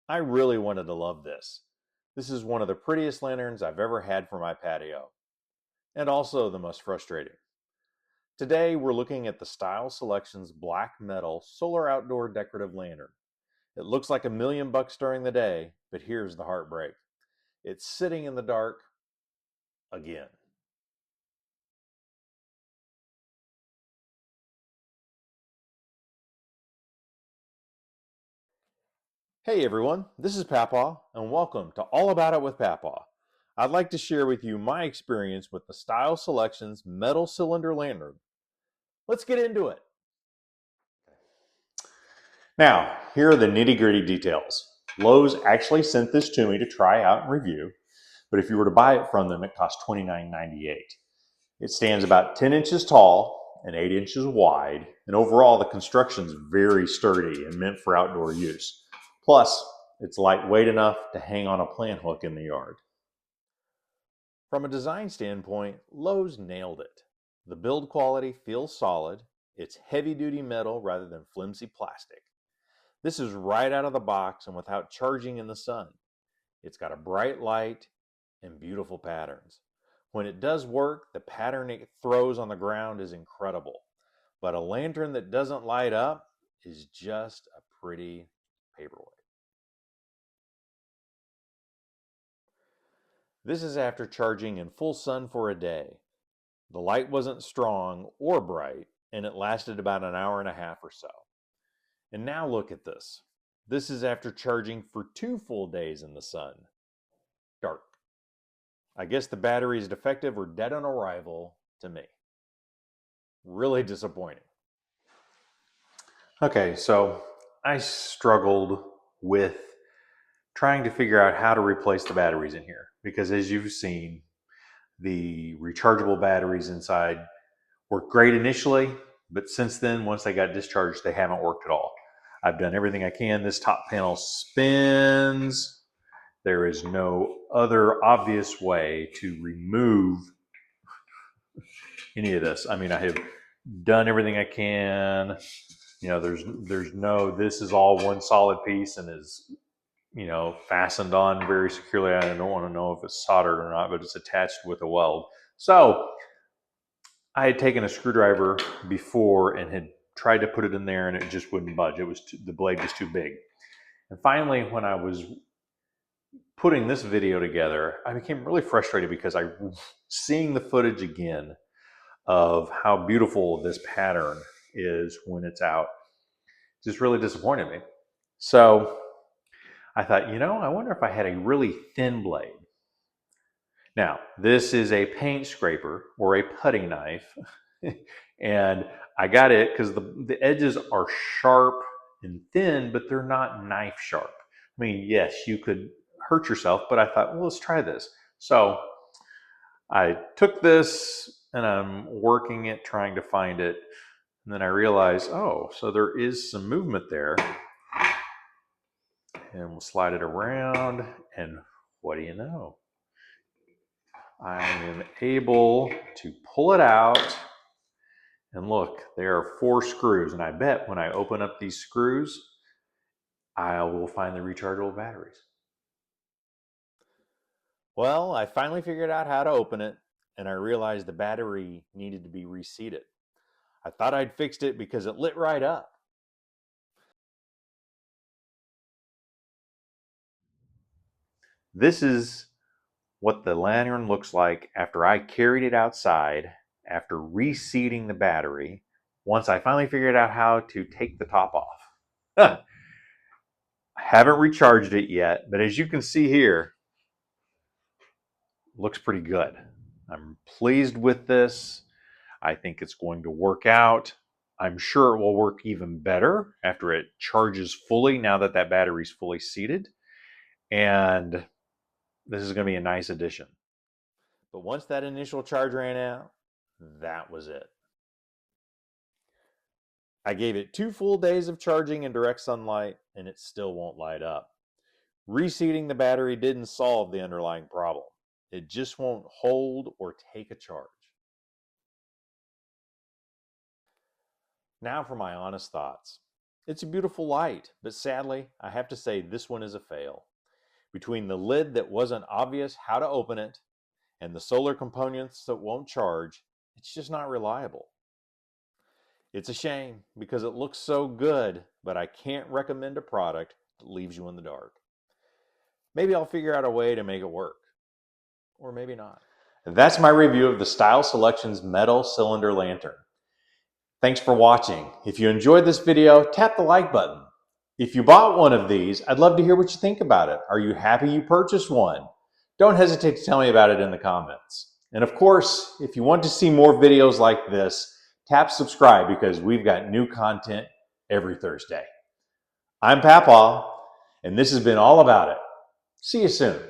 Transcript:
I really wanted to love this. This is one of the prettiest lanterns I've ever had for my patio, and also the most frustrating. Today we're looking at the Style Selections Black Metal Solar Outdoor Decorative Lantern. It looks like $1,000,000 during the day, but here's the heartbreak. It's sitting in the dark again. Hey everyone, this is Pappaw, and welcome to All About It with Pappaw. I'd like to share with you my experience with the Style Selections Metal Cylinder Lantern. Let's get into it. Now, here are the nitty-gritty details. Lowe's actually sent this to me to try out and review, but if you were to buy it from them, it costs $29.98. It stands about 10 inches tall and 8 inches wide, and overall the construction is very sturdy and meant for outdoor use. Plus, it's lightweight enough to hang on a plant hook in the yard. From a design standpoint, Lowe's nailed it. The build quality feels solid. It's heavy-duty metal rather than flimsy plastic. This is right out of the box and without charging in the sun. It's got a bright light and beautiful patterns. When it does work, the pattern it throws on the ground is incredible. But a lantern that doesn't light up is just a pretty paperweight. This is after charging in full sun for a day. The light wasn't strong or bright, and it lasted about an hour and a half or so. And now look at this. This is after charging for 2 full days in the sun. Dark. I guess the battery is defective or dead on arrival to me. Really disappointing. Okay, so I struggled with trying to figure out how to replace the batteries in here because as you've seen, the rechargeable batteries inside worked great initially, but since then, once they got discharged, they haven't worked at all. I've done everything I can. This top panel spins. There is no other obvious way to remove any of this. I mean, I have done everything I can. You know, there's no, this is all one solid piece and is, you know, fastened on very securely. I don't want to know if it's soldered or not, but it's attached with a weld. So I had taken a screwdriver before and had tried to put it in there and it just wouldn't budge. It was the blade was too big. And finally, when I was putting this video together, I became really frustrated because I seeing the footage again of how beautiful this pattern is when it's out just really disappointed me. So I thought, you know, I wonder if I had a really thin blade. Now, this is a paint scraper or a putty knife. And I got it because the edges are sharp and thin, but they're not knife sharp. I mean, yes, you could hurt yourself, but I thought, well, let's try this. So I took this and I'm working it, trying to find it. And then I realized, oh, so there is some movement there. And we'll slide it around. And what do you know? I am able to pull it out. And look, there are 4 screws. And I bet when I open up these screws, I will find the rechargeable batteries. Well, I finally figured out how to open it, and I realized the battery needed to be reseated. I thought I'd fixed it because it lit right up. This is what the lantern looks like after I carried it outside, after reseating the battery, once I finally figured out how to take the top off. I haven't recharged it yet, but as you can see here, looks pretty good. I'm pleased with this. I think it's going to work out. I'm sure it will work even better after it charges fully now that that battery's fully seated. And this is going to be a nice addition. But once that initial charge ran out, that was it. I gave it 2 full days of charging in direct sunlight and it still won't light up. Reseating the battery didn't solve the underlying problem. It just won't hold or take a charge. Now for my honest thoughts. It's a beautiful light, but sadly, I have to say this one is a fail. Between the lid that wasn't obvious how to open it and the solar components that won't charge, it's just not reliable. It's a shame because it looks so good, but I can't recommend a product that leaves you in the dark. Maybe I'll figure out a way to make it work. Or maybe not. That's my review of the Style Selections metal cylinder lantern. Thanks for watching. If you enjoyed this video, tap the like button. If you bought one of these, I'd love to hear what you think about it. Are you happy you purchased one? Don't hesitate to tell me about it in the comments. And of course, if you want to see more videos like this, tap subscribe because we've got new content every Thursday. I'm Pappaw, and this has been All About It. See you soon.